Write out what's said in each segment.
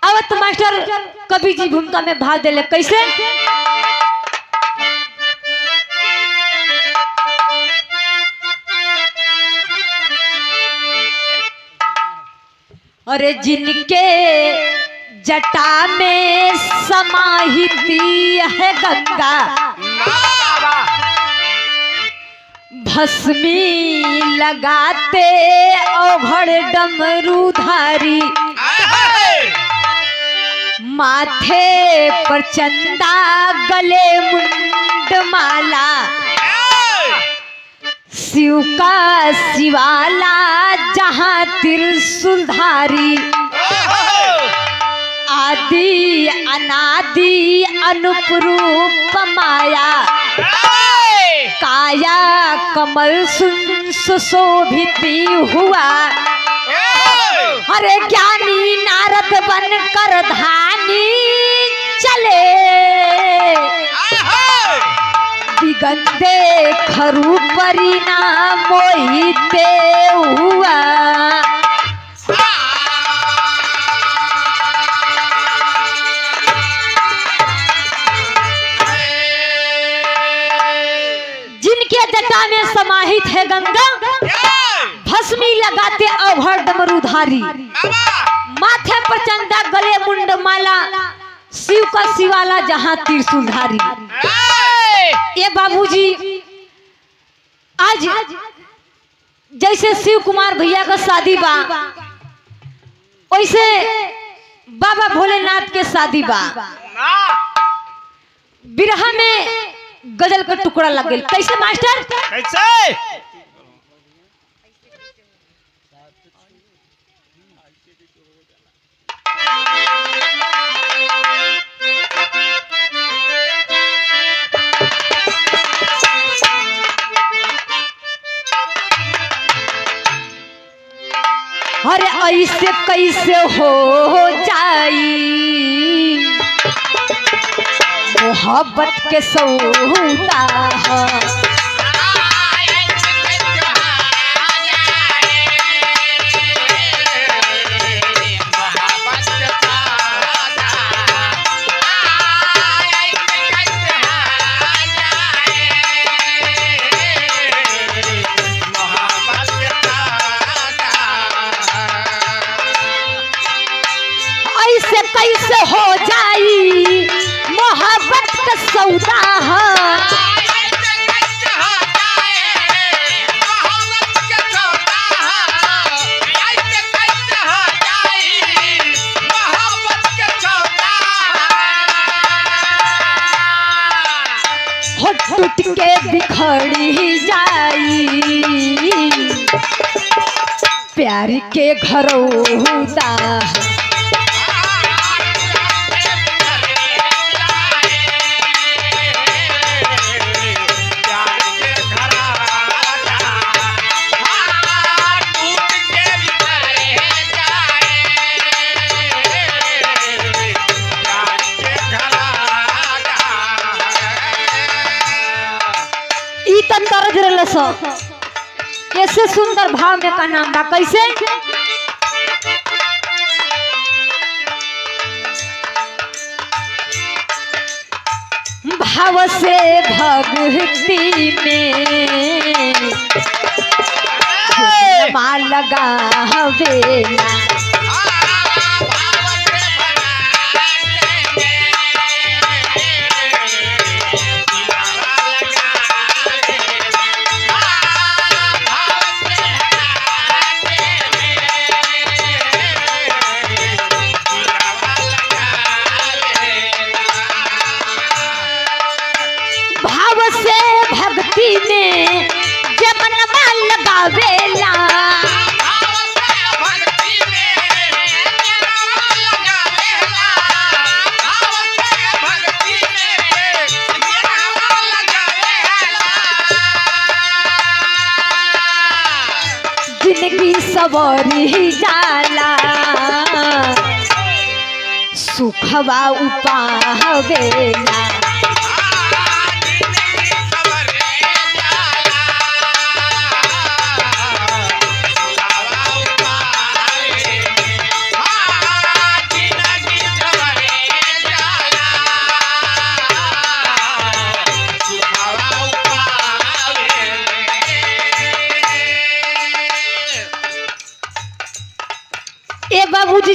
अब तो मास्टर कवि जी भूमिका में भाग देले कैसे। अरे जिनके जटा में समाहिती है गंगा, भस्मी लगाते औघड़ डमरूधारी, माथे पर चंदा गले मुंडमाला, शिव का शिवाला जहाँ त्रिशूलधारी, आदि अनादि अनुपरूप माया, काया कमल सुशोभित हुआ। अरे ज्ञानी नारद बन कर धानी चले, दिगंते खरु परिणाम मोहिते हुआ। जिनके जटा में समाहित है गंगा, भस्मी लगाते अवघड़ डमरूधारी, माथे पर चंदा गले मुंड माला, शिव का शिवाला जहाँ त्रिशूलधारी। ये बाबूजी आज जैसे शिव कुमार भैया का शादी बा, वैसे बाबा भोलेनाथ के शादी बा। बिरहा में गजल का टुकड़ा लग गया। कैसे मास्टर? कैसे? अरे ऐसे कैसे हो जाई मोहब्बत के सौदा, कैसे हो जाई मोहब्बत का सौदा। टूट के बिखड़ी जाई प्यार के घरौदा। कैसे सुंदर भाव में का नाम बा। कैसे? भाव से भक्ति में मां लगा हवेला, में जमनवा लगावेला, जिंदगी सवरी जाला सुखवा उपावेला।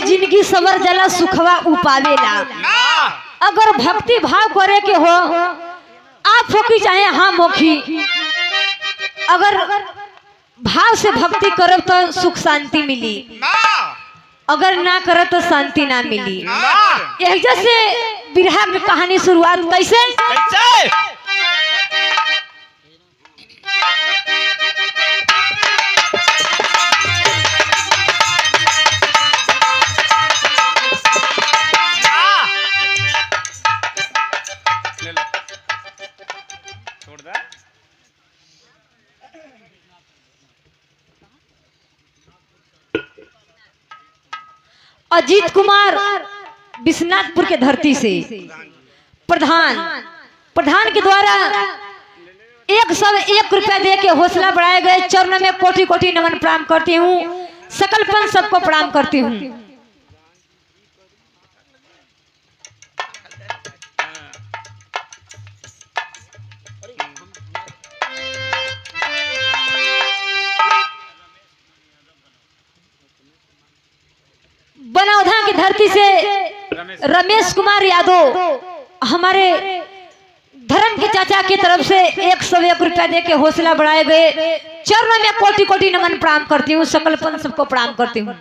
जिंदगी सवर जला सुखवा उपावेला। अगर भक्ति भाव करे के हो आप होकी चाहे हम होकी, अगर भाव से भक्ति करब तो सुख शांति मिली, अगर ना करब तो शांति ना मिली। यही जैसे बिरहा की कहानी शुरुआत कैसे अजीत कुमार विश्वनाथपुर के धरती से प्रधान के द्वारा 101 रुपया दे के हौसला बढ़ाए गए चरणों में कोटि कोटि नमन प्रणाम करती हूँ। सकल पंच सबको प्रणाम करती हूँ। बनौधा की धरती से रमेश कुमार यादव हमारे धर्म के चाचा की तरफ से 101 रुपया दे के हौसला बढ़ाए गए चरणों में कोटि कोटि नमन प्रणाम करती हूँ। सकल पंच सबको प्रणाम करती हूँ।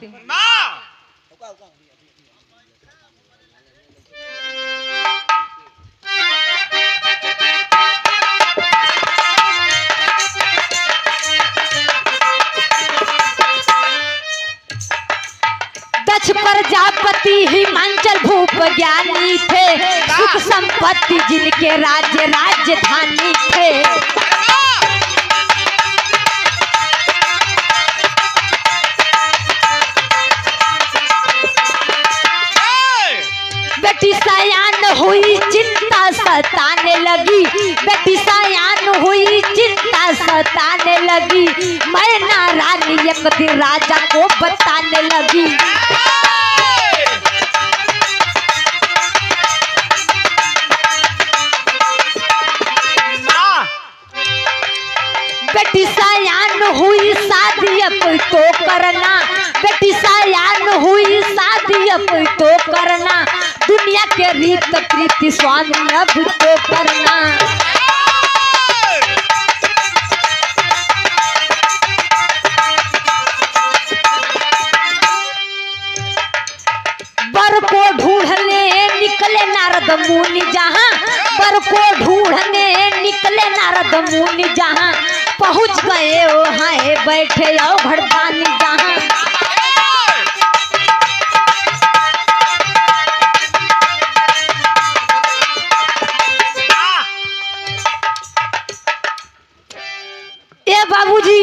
दक्ष प्रजापति हिमांचल भूप ज्ञानी थे, सुख संपत्ति जिनके राज्य राजधानी थे। बेटी सयान हुई चिंता सताने लगी, बेटी सयान हुई चिंता सताने लगी। मैना रानी एक दिन राजा को बताने लगी। बेटी सयान हुई शादी अब तो करना, बेटी सयान हुई शादी अब तो करना। दुनिया के रीत प्रीति स्वामी अब तो करना। बर को ढूंढने निकले नारद मुनि जहाँ, बर को ढूंढने निकले नारद मुनि जहाँ। पहुँच गए वहाँ बैठे आओ घड़दानी जहाँ। ये बाबूजी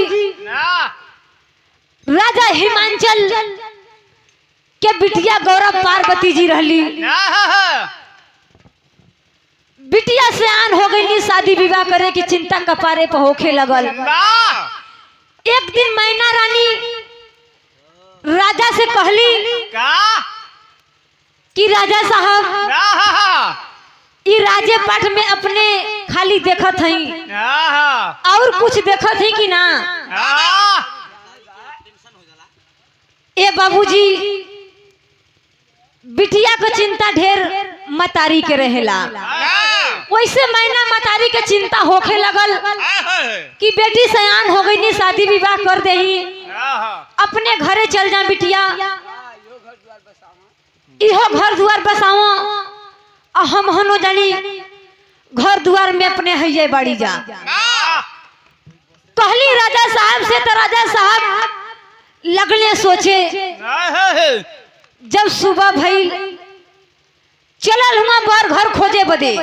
राजा हिमांचल के बिटिया गौरव पार्वती जी रहली। बिटिया से आन हो गई, शादी विवाह करे की चिंता कपारे पर होखे लगल। एक दिन मैना रानी राजा से कहली कि राजा साहब ये राजे पाठ में अपने खाली देखत हई और कुछ देखत ही कि ना। ए बाबूजी बिटिया को चिंता ढेर मतारी के रहेला, वैसे मैना मतारी के चिंता होखे लगल कि बेटी सयान हो गई नी, शादी विवाह कर दही, अपने घरे चल जा बिटिया, इहो घर द्वार बसाओ। हम हनो जानी घर द्वार में अपने हइये बाड़ी जा। कहली राजा साहब से तो राजा साहब लगले सोचे। जब सुबह भई चलल हुआ बार घर खोजे बदे,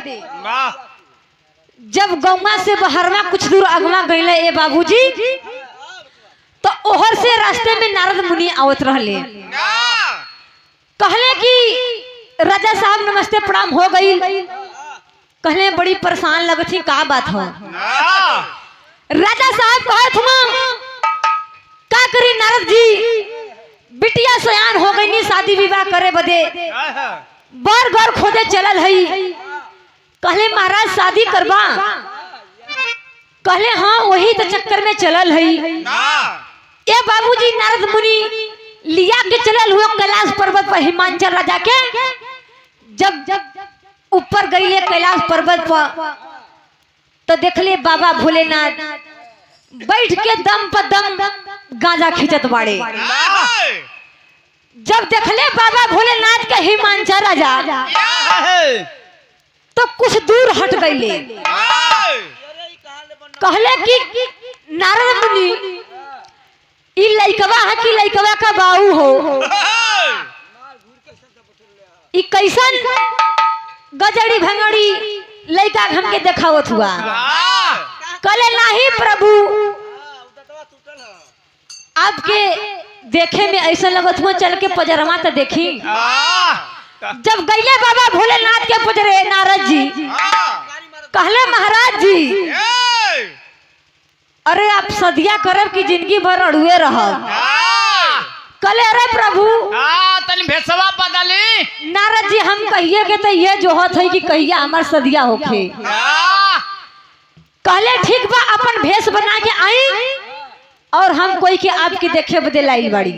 जब गौमा से बहरवा कुछ दूर अगवा गईले ए बाबूजी, तो ओहर से रास्ते में नारद मुनि आवत रहले। कहले कि राजा साहब नमस्ते प्रणाम हो गई। कहले बड़ी परेशान लगत थी, का बात हो? राजा साहब कहत हुआ का करी नारद जी, बिटिया सयान हो गई नी, शादी विवाह करे बदे बार घर खोजे चलल हई। कहले महाराज शादी करबा? कहले हाँ वही तो चक्कर में चलल हई। ये बाबूजी नारद मुनि लिया के चलल हुआ कैलाश पर्वत पर हिमांचल राजा के। जब ऊपर गई कैलाश पर्वत पर तो देखले बाबा भोलेनाथ बैठ के दम पर दम गांजा खींचत बाड़े। जब देखले बाबा भोलेनाथ के हिमांचल राजा तो कुछ दूर हट गईले। कहले कि नारद मुनि ई लइकवा है कि लइकवा का बाऊ हो, ई कैसन गजड़ी भंगड़ी लइका हमके देखावत हुआ। कहले नहीं प्रभु, आपके देखे में ऐसा लगत हुआ, चल के पजरमा तो देखी। जब गईले बाबा भोलेनाथ के पजरे नारद जी कहले महाराज जी अरे आप सदिया करब की जिंदगी भर अड़ुए रहब। कहले अरे प्रभु तनी भेसवा बदली। नारद जी हम कहिए के तो ये जोहत है कि कहिया हमार सदिया होखे। कहले ठीक बा, अपन भेष बना के आई और हम कोई के आपके देखे बदे लाई बाड़ी।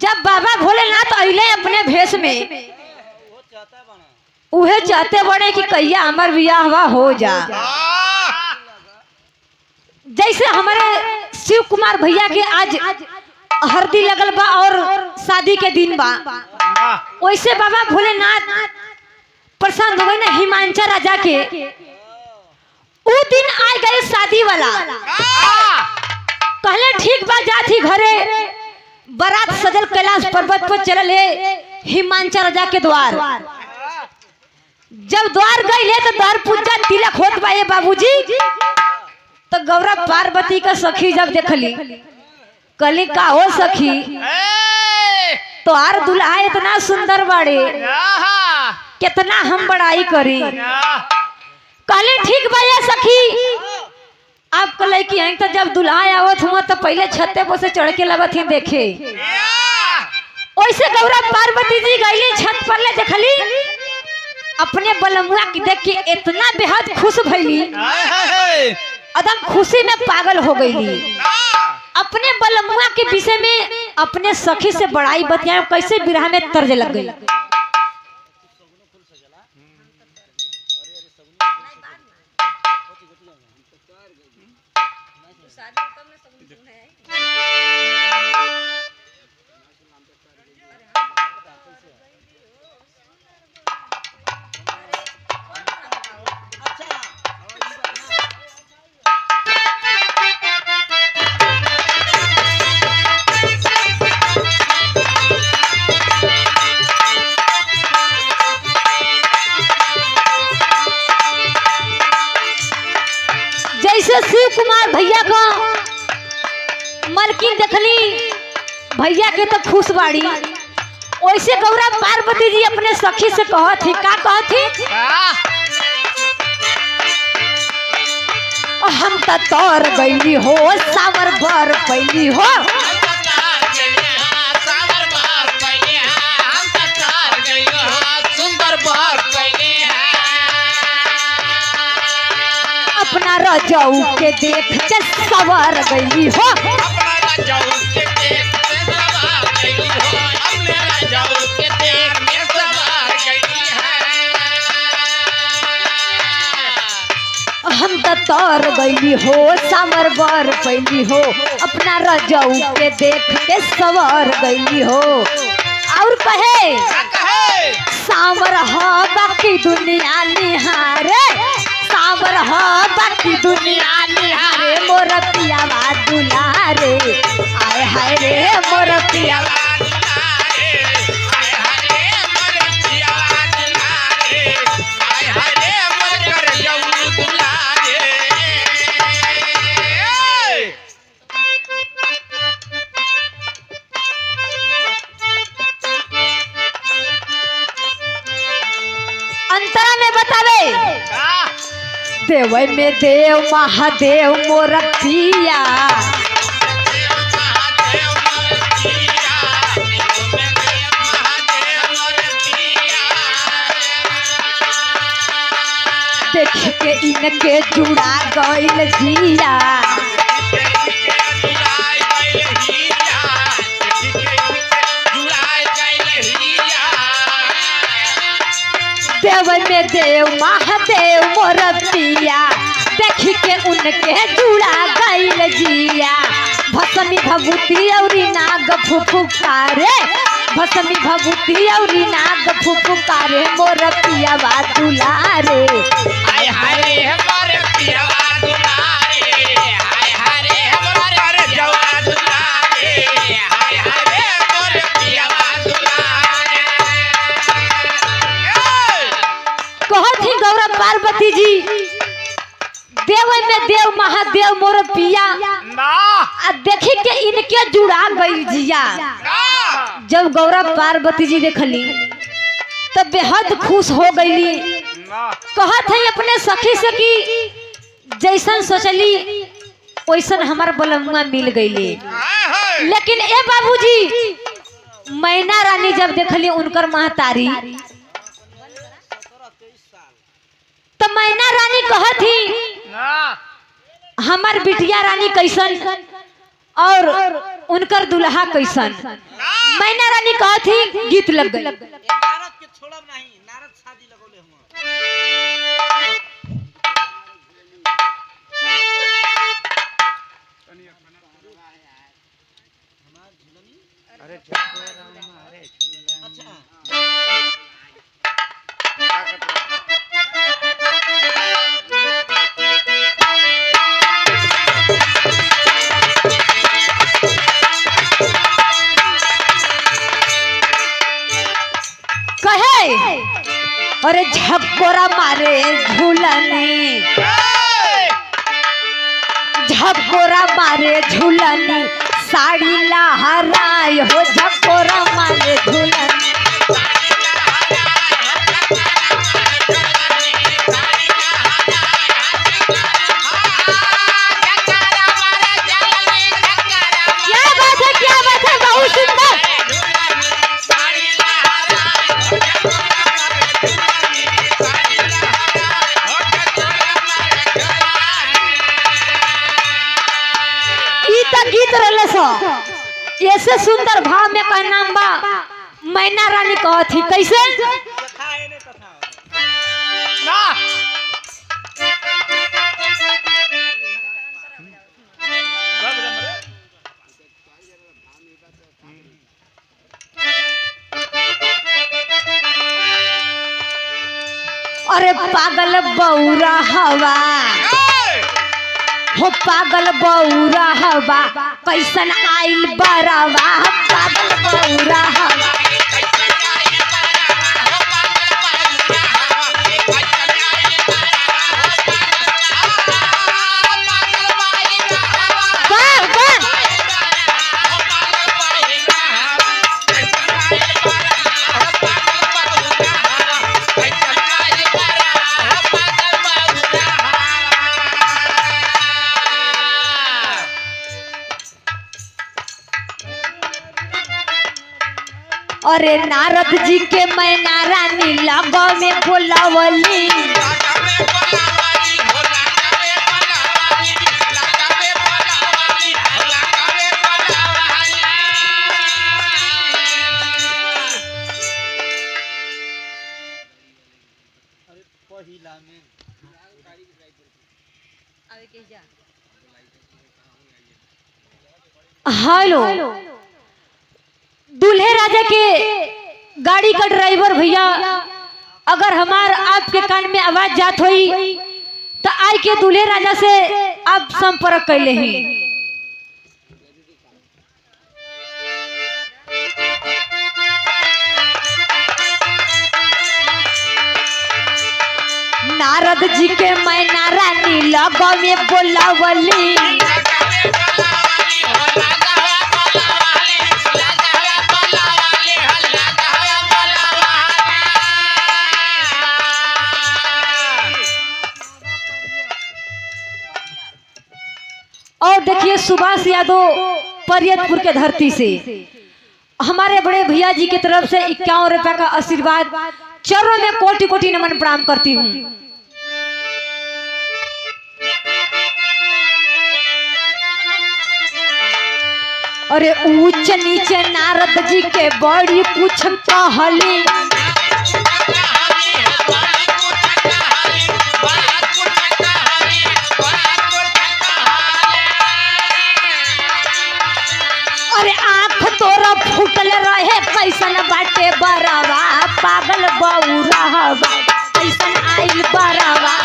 जब बाबा भोलेनाथ अइले अपने भेष में, उहे चाहते बड़े कि कहिया हमार बियाह हो जा। जैसे हमारे शिव कुमार भैया के आज हल्दी लगल बा और शादी के दिन बा, वैसे बाबा भोलेनाथ प्रसन्न हुए ना हिमांचल राजा के। उ दिन आ गए शादी वाला। कहले ठीक बा, जाती घरे बारात सजल कैलाश पर्वत पर चलल है हिमांचल राजा के द्वार। जब द्वार गए तो द्वार पूजा तिलक होत बा बाबूजी। तो गौरव पार्वती का सखी जब देखली, कहली का हो सखी तो आर दुल्हा इतना सुंदर बाड़े, कितना हम बड़ाई करी। कहले ठीक बा ये सखी, आप कहले कि तो जब दुल्हा आवत हुआ तो पहले छत्ते पर से चढ़ के लगत ही देखे। वैसे गौरव पार्वती जी गईली छत पर ले देखली, अपने बलमुआ की देख के इतना बेहद खुश भइली, एकदम खुशी में पागल हो गईली। अपने बलमुआ के विषय में अपने सखी से बड़ाई बतिया, कैसे बिरहा में तर्ज लग गई। जैसे शिव कुमार भैया का मलकिन देखली भैया के तो खुश बाड़ी, वैसे गौरव पार्वती जी अपने सखी से कहत थी, का कहत थी? हम तो तोर गईली हो सावर बर पैली हो। अपना रजाऊ के देख के सवार गई हो। हम तो तोर गई हो सावर बर पैली हो, अपना रजाऊ के देख के सवार गई हो। और कहे सावर हो बाकी दुनिया निहारे, सावर हो बाकी दुनिया निहारे, मोर पियावा दुलारे, आए हाय रे मोर पियावा। अंतरा में बतावे देव में देव महादेव मोर पिया, देख के इनके जुड़ा गइल जिया। देव में देव महादेव मोर पिया देखी के उनके जुड़ा गईल जिया भसमी भभूति औरी नाग फुफुकारे भसमी भभूति औरी नाग फुफुकारे मोर पिया बा दुलारे हाय हाय हमारे पिया दुलारे हाय हाय हमारे जवा दुलारे हाय हाय मोरे पिया दुलारे कहत ही गौरव पार्वती जी देव में देव महादेव मोर पिया ना आ देखी के इनके जुड़ा गईल जिया ना जब गौरव पार्वती जी देखली तब बेहद खुश हो गईली ना कहत है अपने सखी से कि जैसन सोचली वैसन हमार बलमुआ मिल गईली हाय हाय लेकिन ए बाबूजी मैना रानी जब देखली उनकर महतारी तो मैना रानी कहत ही ना हमार बिटिया रानी कैसन और उनकर दुल्हा कैसन मैना रानी कहत ही गीत लग गई नारद के छोड़ब नहीं नारद शादी लगौले हम कहे अरे झकोरा मारे झूलनी झकोरा मारे झूलनी साड़ी लहराय हो झकोरा मारे झूलनी क्या बात है बहुत सुंदर गीत रहले सो ऐसे सुंदर भाव में का नाम बा मैना रानी कहत थी कैसे कथा है ने कथा ना अरे पागल बौरा हवा हो पागल बौरा हवा कैसन आइल बरावा पागल बौरा हवा वाह वाह अरे नारद जी के मैना रानी लगो में बोलावली पहिला में हेलो दूल्हे राजा के गाड़ी का ड्राइवर भैया अगर हमार आपके कान में आवाज जात हुई तो आई के दूल्हे राजा से आप संपर्क कैले हैं नारद जी के मैना रानी लगो में बोलावली और देखिए सुभाष यादव परियतपुर के धरती से हमारे बड़े भैया जी की तरफ से 51 रुपए का आशीर्वाद चरणों में कोटि कोटि नमन प्रणाम करती हूँ। अरे ऊंच नीचे नारद जी के बड़ी कुछ कहली बरवा पागल बौरा हवा कैसन आइल बरवा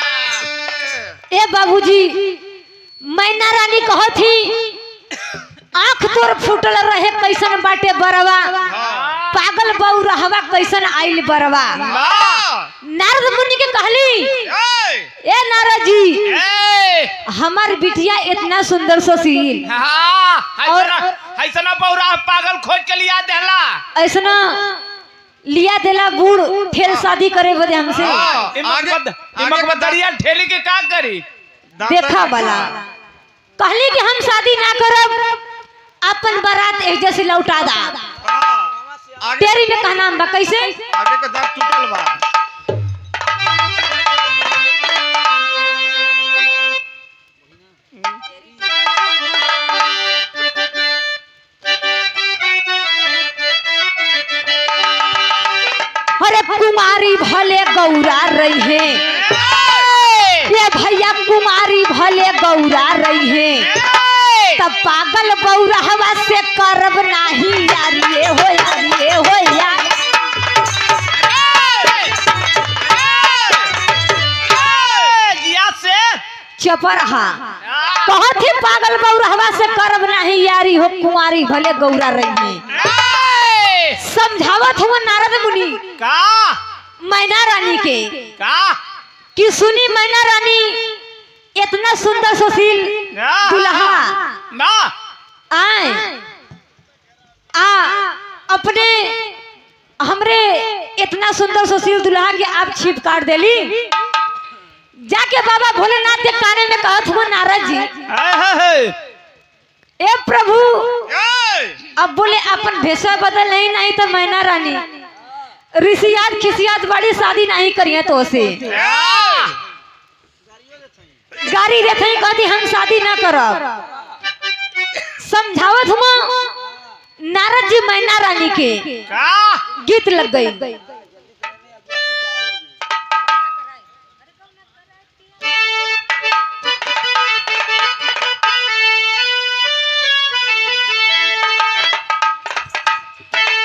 ए बाबूजी मैना रानी कहत थी आँख तोर फूटल रहे कैसन बाटे बरवा पागल बौरा हवा कैसन आइल बरवा नारद मुनि के कहली ए नारद जी हमार बिटिया इतना सुंदर सुशील और ऐसा बौरा पागल खोज के लिया देला ऐसा लिया देला बूढ़ फेल शादी करे बदे हमसे इमक बदरिया ठेली के का करी देखा वाला कहली कि हम शादी ना करब अपन बारात एजे से लौटा दा तेरी में कहना बा कैसे आगे का दांत टूटल बा अरे कुमारी भले गौरा रही है ये भैया कुमारी भले गौरा रही है तब पागल बौरा हवा से करब नहीं यार ये हो यार चपरहा कहत ही पागल बौरा हवा से करब नहीं यारी हो कुमारी भले गौरा रही है समझावत हो नारद मुनि का मैना रानी के का कि सुनी मैना रानी इतना सुंदर सुशील दुल्हा ना आए आ अपने हमरे इतना सुंदर सुशील दुल्हा के आप छिप काट देली जाके बाबा भोलेनाथ के काने में कहत हुआ नारद जी ए प्रभु अब बोले अपन भेषा बदल नहीं तो मैना रानी ऋषियात खिसियात बड़ी शादी नहीं करिए तो से गाड़ी रहते कहती हम शादी ना करब समझावत हुआ नारद जी मैना रानी के गीत लग गई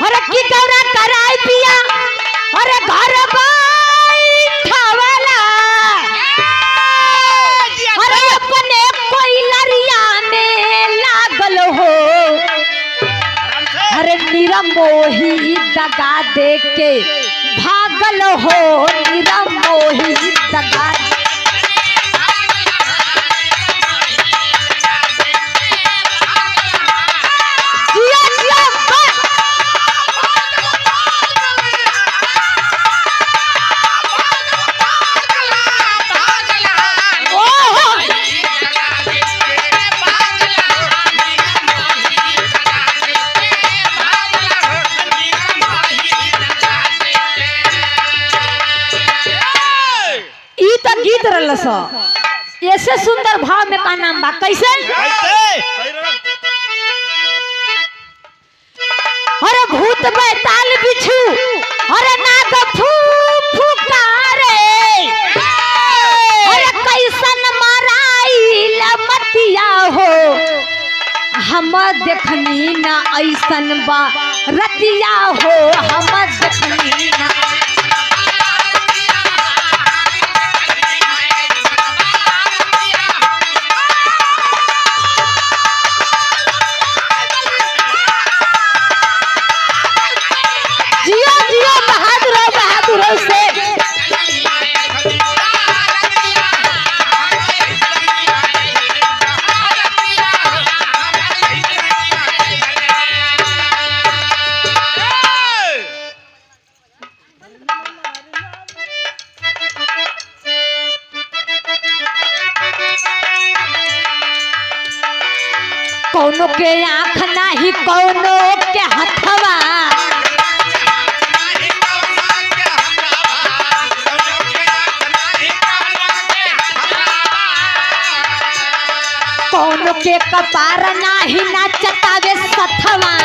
अरे की गौरा कराई पिया अरे घर बैठावला अरे अपने कोई लरिया में लागल हो अरे निरमोही दगा दे के भागल हो निरमोही दगा गीत रलस ऐसे सुंदर भाव में का नाम बा कैसे अरे भूत बैताल बिच्छू अरे नाग फुकारे अरे कैसन माराई मतिया हो हम देखनी ना ऐसन बा रतिया हो हम देखनी ना कौनो के आँख नाही कौनो के हथवा कौनो के कपार नाही नाचतावे सथवा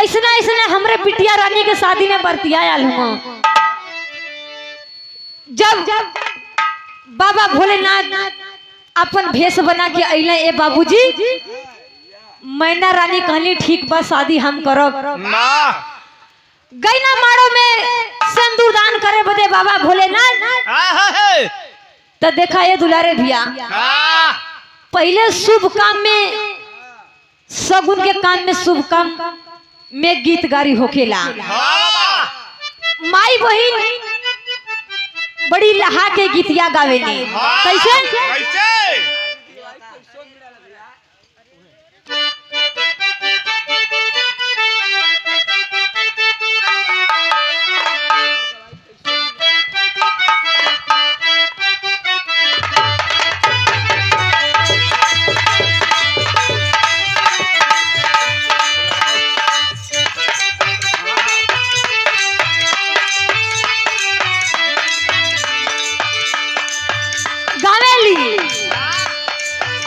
ऐसना ऐसने हमरे बिटिया रानी के शादी में बरतिया आयल हूँ। जब बाबा भोलेनाथ अपन भेष बना के अइले, ए बाबूजी मैना रानी कहली ठीक बा शादी हम करब। ना गैना मारो में सिंदूर दान करे बदे बाबा भोलेनाथ है तो देखा ये दुलारे भैया, पहले शुभ काम में सगुन के काम में शुभ काम में गीत गारी होखेला। माई बहिन बड़ी लहा के गीतिया गावेली। कैसे? कैसे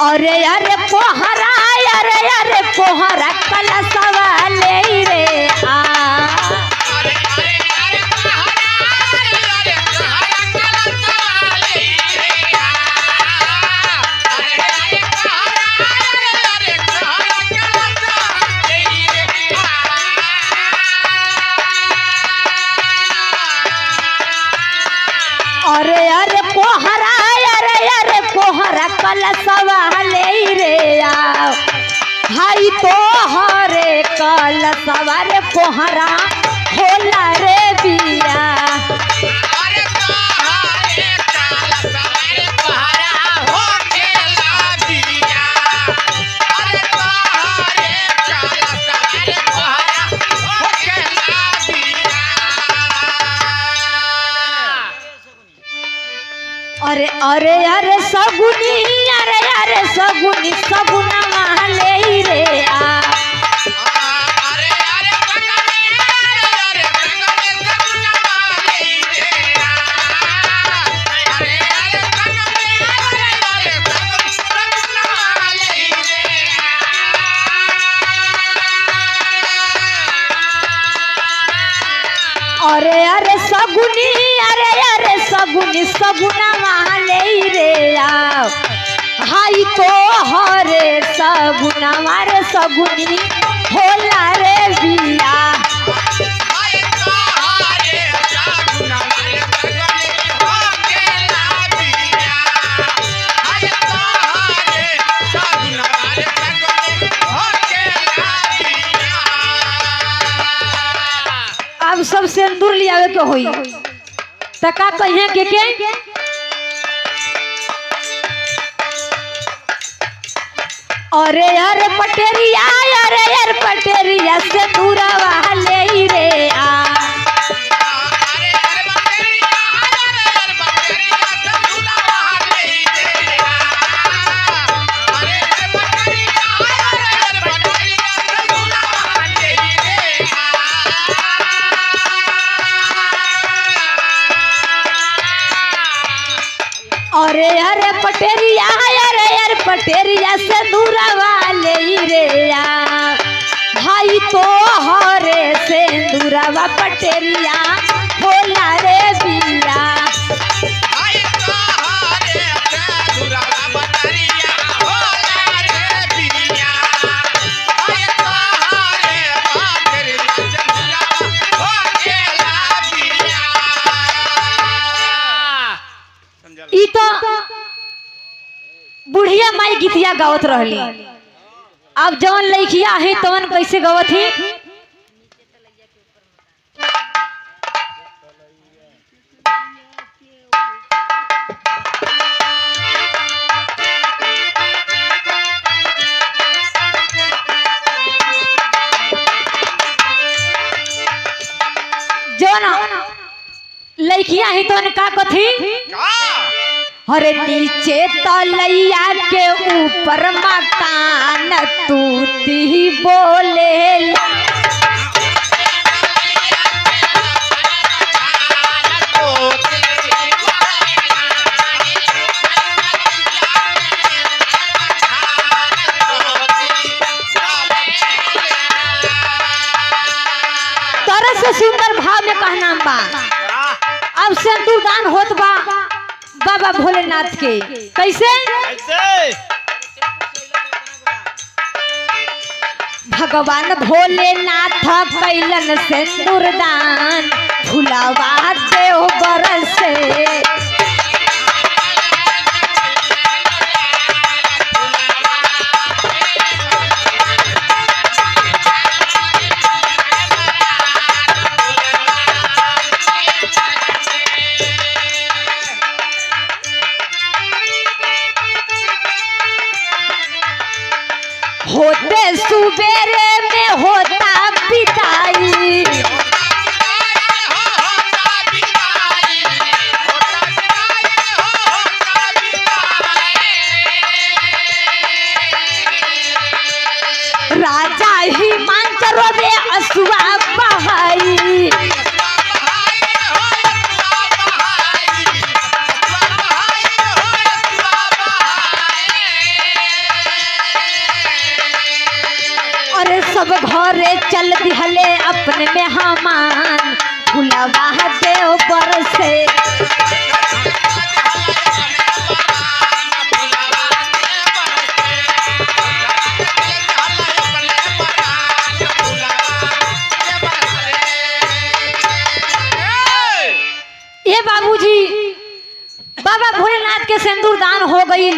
अरे अरे पोहरा, अरे अरे पोहरा कलशवा ले रे आ। अरे अरे पोहरा, अरे अरे पोहरा कलशवा ले रे आ। हाई तो हरे कलशवा रे पोहरा होला रे बिया। अरे अरे अरे सगुनी, अरे अरे सगुनी सगुना ले रे आ। अरे अरे सगुनी, अरे अरे सगुनी सगुना ले रे आ। हाई तो हरे सगुना रे सगुनी होला रे बिया। अब सब सिंदूर लियावे के होई त का कहिए के अरे अरे पटेरिया, अरे अरे पटेरिया सिंदूरवा ले रे आ। अरे अरे पटेरिया, अरे अरे पटेरिया से दूरवा ले रे आ। भाई तो हरे से दूरवा पटेरिया होला रे बिया। ई तो बुढ़िया माई गीतिया गावत रहली। अब जवन लइकिया है तवन कैसे गावत ही? जवन लइकिया है तवन का कथी? अरे नीचे तलैया के ऊपर मकान तूती बोले। सुंदर से सुंदर भाव में कहना बा। अब सिंदूर दान होत बा बाबा भोलेनाथ के। कैसे? ऐसे भगवान भोलेनाथ कैलन सिंदूर दान फुलावा देव बरसे। होते सुबेरे में होता बिदाई, राजा हिमांचल रोवे असुआ बहाई। अरे सब घरे चल दिहले अपने मेहमान फुलावा देव बरसे। ये बाबूजी बाबा भोलेनाथ के सिंदूर दान हो गई।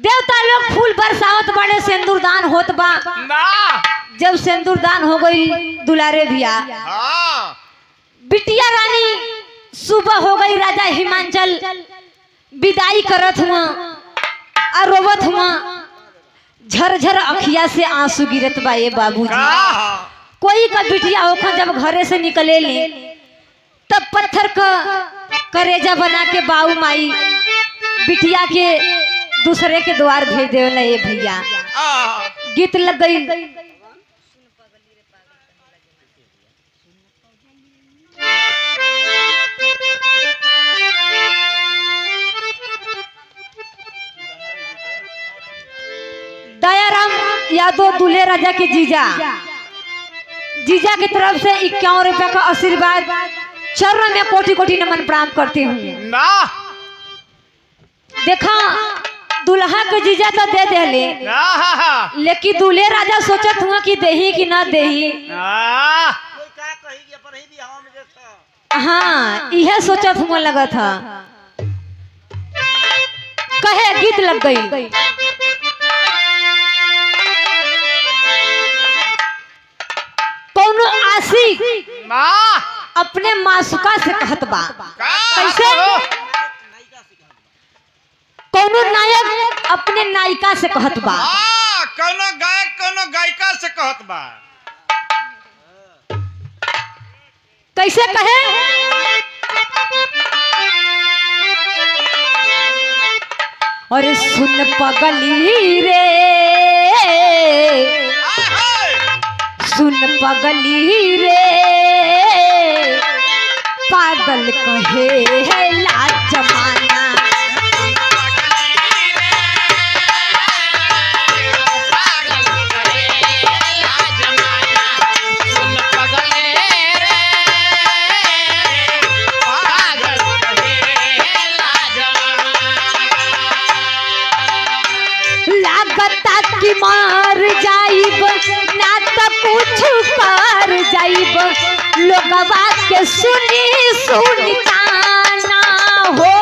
देवता लोग फूल बरसावत बड़े सिंदूर दान होत बा। ना जब सिंदूर दान हो गई दुलारे भैया, हाँ बिटिया रानी सुबह हो गई, राजा हिमांचल विदाई करत हुआ और रोवत हुआ, झरझर अखिया से आंसू गिरत बा। ये बाबूजी कोई का बिटिया होकर जब घरे से निकले ले तब पत्थर का करेजा बना के बाऊ माई बिटिया के दूसरे के द्वार भेज देवला। ये भैया गीत लग गई। दयाराम यादव दूल्हे राजा के जीजा की तरफ से 51 रुपए का आशीर्वाद चरण में कोटि कोटि नमन प्राप्त करती हूँ। ना देखा दुल्हा के जीजा तो दे देले, लेकिन दूल्हे राजा सोचत हुआ कि देही कि ना देही। कोई का कही अपन ही भी हवा में देखा। हाँ यह सोचत हुआ लगा था। कहे गीत लग गई। कौनो आशिक अपने मासुका से कहत बा। कैसे? कौनो नायक अपने नायिका से कहत बा। कौनो गायक कौनो गायिका से कहत बा। कैसे कहे? अरे सुन पगली रे, सुन पगली रे, पागल कहे है लाज जमाना। कि मार जाइब ना तो कुछ कर जाइब, लोगवा के सुनी सुनी ताना हो।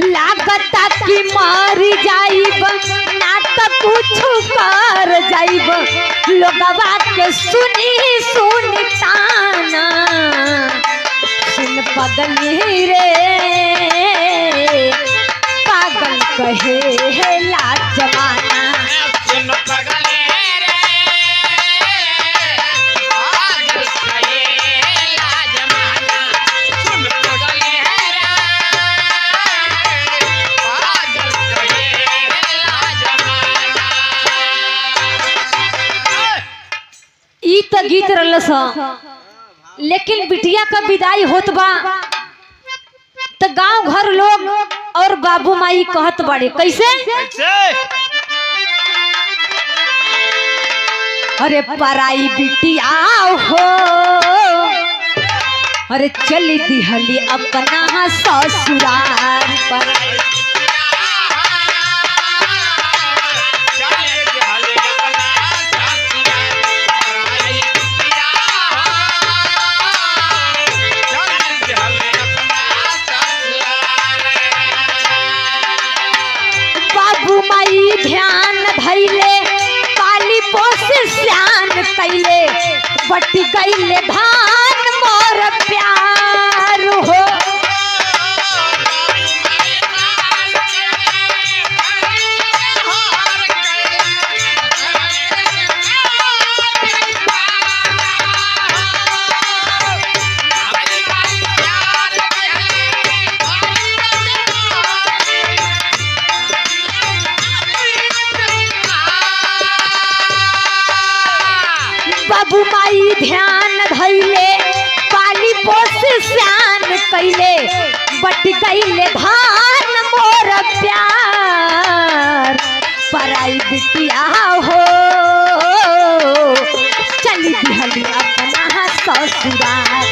लागता कि मार जाइब ना तो कुछ कर जाइब, लोगवा के सुनी सुनी ताना। सुन पगली रे, पागल कहे है लाज जमाना। सुन पगली रे, पागल कहे लाज जमाना। सुन पगली रे, तो गीत रहलस लेकिन बिटिया का विदाई होत बा तो गांव घर लोग और बाबू माई कहत बड़े कैसे कैसे अरे पराई बिटिया हो अरे चली दिहली अपना ससुराल पर बाबू माई ध्यान धैले पाली पोस स्यान कैले बट गईले धान मोर प्यार हो बाबू माई ध्यान धैले पाली पोस स्यान कैले बट गईले धान मोर प्यार पराई बिटिया हो चली दिहली अपना ससुराल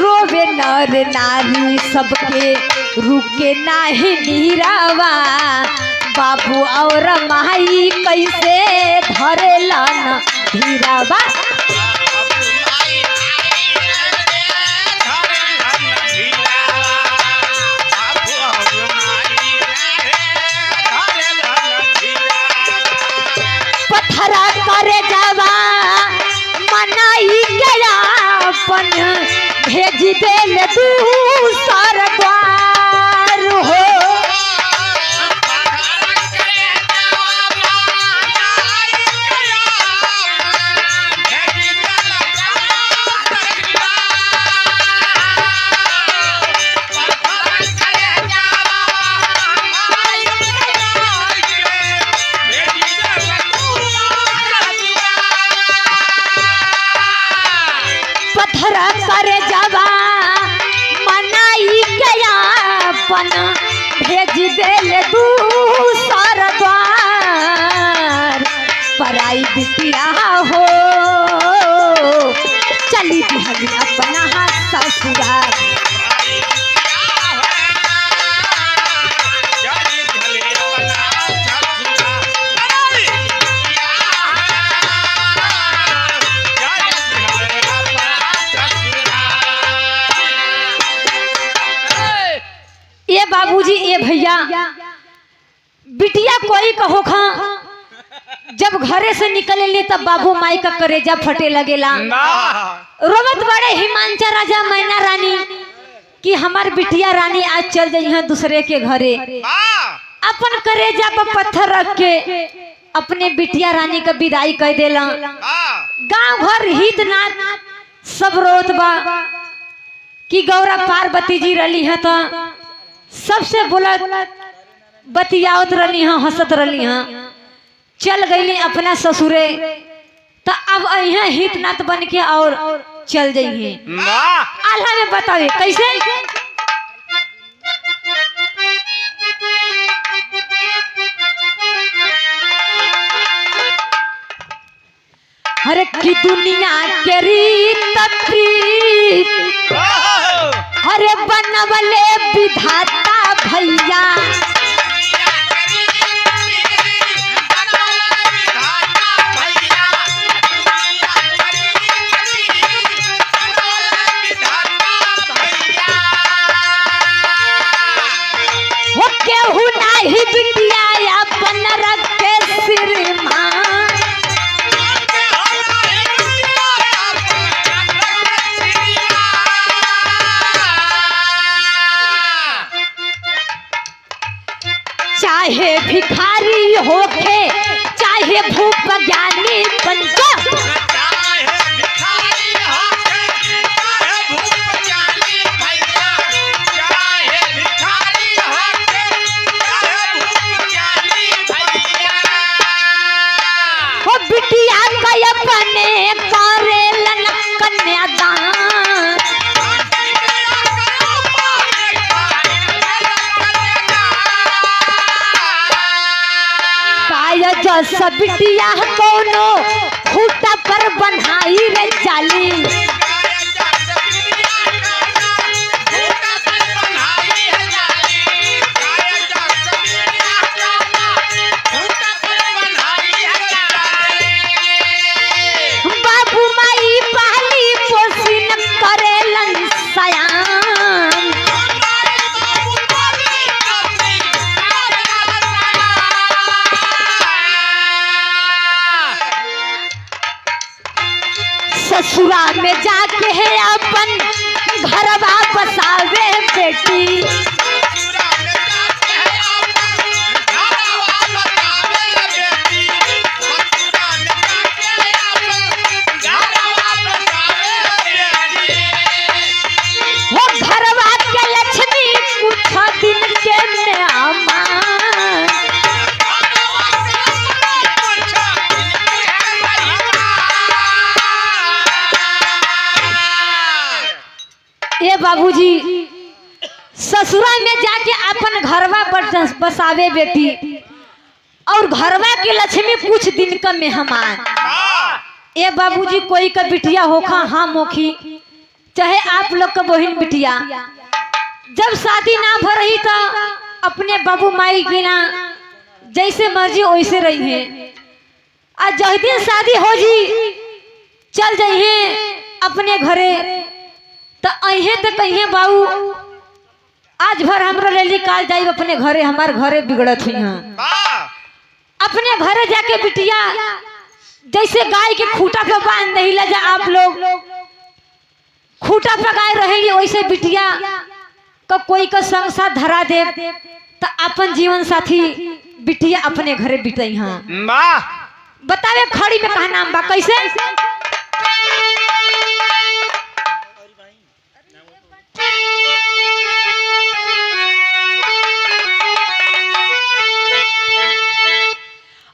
रोवे नर नारी सबके रुके नाही नीरावा बाबू और माई कैसे धरेला न धीरावा पत्थरा करे जावा मनाई गया अपन भेज देल दूसर द्वार हो पत्थरा करे जावा मनाई गया अपन भेज देल दूसर द्वार पराई बिटिया हो चली दिहली अपना ससुराल ये बाबूजी ये भैया बिटिया कोई कहो खा जब घरे से निकले ले तब बाबू माई का करेजा फटे लगेला ना रोमत बड़े हिमांचा राजा मैना रानी कि हमार बिटिया रानी आज चल जाई है दूसरे के घरे अपन करेजा पर पत्थर रख के अपने बिटिया रानी का विदाई कर देला गांव घर हित नाथ सब रोत बा कि गौरा पार्वती जी रली है तो सबसे बोला बतियावत रही हाँ हंसत रही हाँ चल गई अपना ससुरे तो अब अह हित नाथ बन के और चल जाइए आल्हा में बतावे कैसे हर की दुनिया के रीत प्रीत अरे बनवले विधाता भैया वो केहू नाही बिटिया अपन रख के सिर मां चाहे भिखारी होके चाहे भूप ज्ञानी बनकर हो बिटिया का अपने करेलन कन्यादान जस बिटिया कोनो खूटा पर बनाई रे जाली बाबू माई पहली पोषण करेलन सयान ससुरा में जाके है अपन घरवा बसावे बेटी वो घरवा के लक्ष्मी कुछ दिन के मेहमान ये बाबूजी ससुरा में जाके अपन घरवा बसावे बेटी और घरवा की लक्ष्मी कुछ दिन का मेहमान। ये बाबूजी कोई का बिटिया होखा हाँ मोखी चाहे आप लोग का बहन बिटिया जब शादी ना भर रही तो अपने बाबू माई की ना जैसे मर्जी वैसे रही है आज जह दिन शादी हो जी चल जाइए अपने घरे तो अहे तो कहिए बाबू आज भर हमरा ले काल जाइब अपने घरे हमार घरे बिगड़त हुई अपने घरे जाके बिटिया जैसे गाय के खूटा पे बांध नहीं लजा आप लोग खूटा पे गाय रहेली वैसे बिटिया का कोई का संग साथ धरा दे तो अपन जीवन साथी बिटिया अपने घरे बिताई हाँ बतावे खड़ी में कहा नाम बा कैसे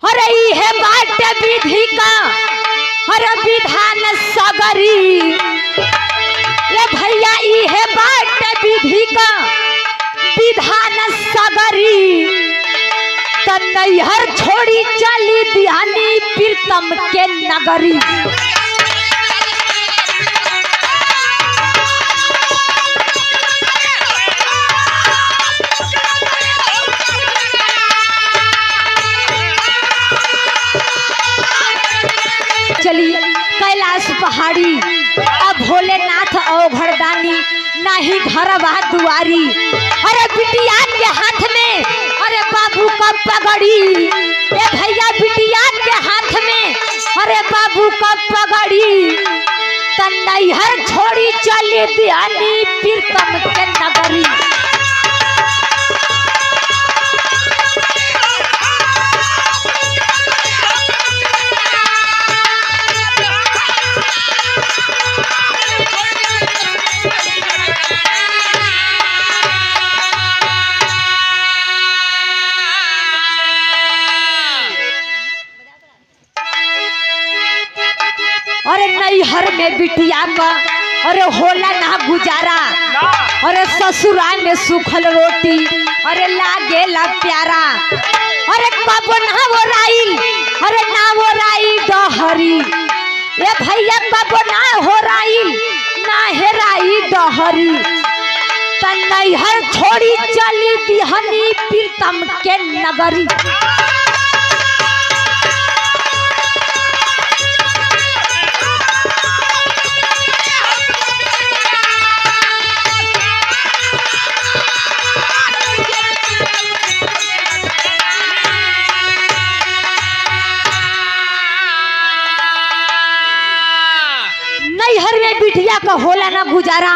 अरे है बाट विधि का अरे विधान सगरी ये भैया ई है बाट विधि का विधान सगरी तनैहर छोड़ी चली दिहानी प्रीतम के नगरी चली कैलाश पहाड़ी अब भोलेनाथ औघड़दानी नाही घर दुआरी अरे बिटिया के हाथ में अरे बाबू का पगड़ी ए भैया बिटिया के हाथ में अरे बाबू का पगड़ी तनैहर छोड़ी चली दिहानी प्रीतम के नगरी अरे नैहर में बिटिया का अरे होला ना गुजारा अरे ससुरा में सूखल रोटी अरे लागेला प्यारा अरे कबो ना वो राई अरे ना वो राई डहरी ये भैया कबो ना हो राई ना हेराई डहरी तनैहर छोड़ी चली दिहनी प्रीतम के नगरी बिटिया का होला ना गुजारा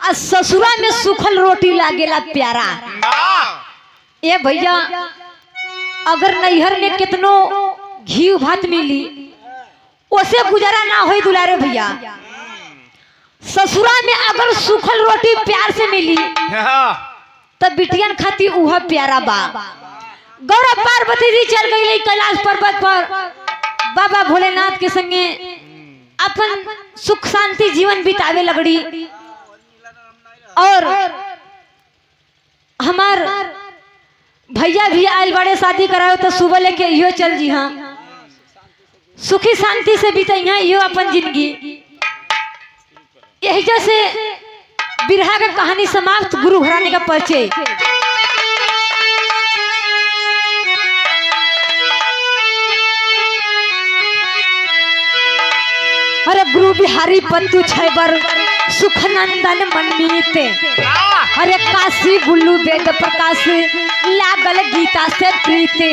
आ ससुरा में सूखल रोटी लागेला प्यारा ए भैया अगर नैहर में कितनो घी भात मिली उसे गुजारा ना होई दुलारे भैया। ससुरा में अगर सूखल रोटी प्यार से मिली तब बिटियन खाती उह प्यारा बा। गौरव पार्वती जी चल गई कैलाश पर्वत पर बाबा भोलेनाथ के संगे अपन सुख शांति जीवन बितावे लगड़ी। और हमार भैया भी आयल बड़े शादी कराओ तो सुबह लेके यो चल जी। हाँ सुखी शांति से बिताइया यो अपन जिंदगी। यही जैसे बिरहा का कहानी समाप्त। गुरु घराने का परिचय। अरे गुरु बिहारी पत्तू छैबर सुखनंदन मनमीते। अरे काशी गुल्लू वेद प्रकाश लागल गीता से प्रीते।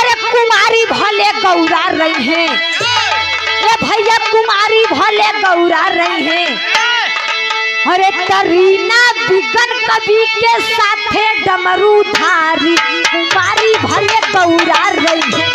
अरे कुमारी भले गौरा रही है। अरे भैया कुमारी भले गौरा रही है। अरे करीना बिगन कवि के साथे डमरू धारी कुमारी भले गौरा रही है।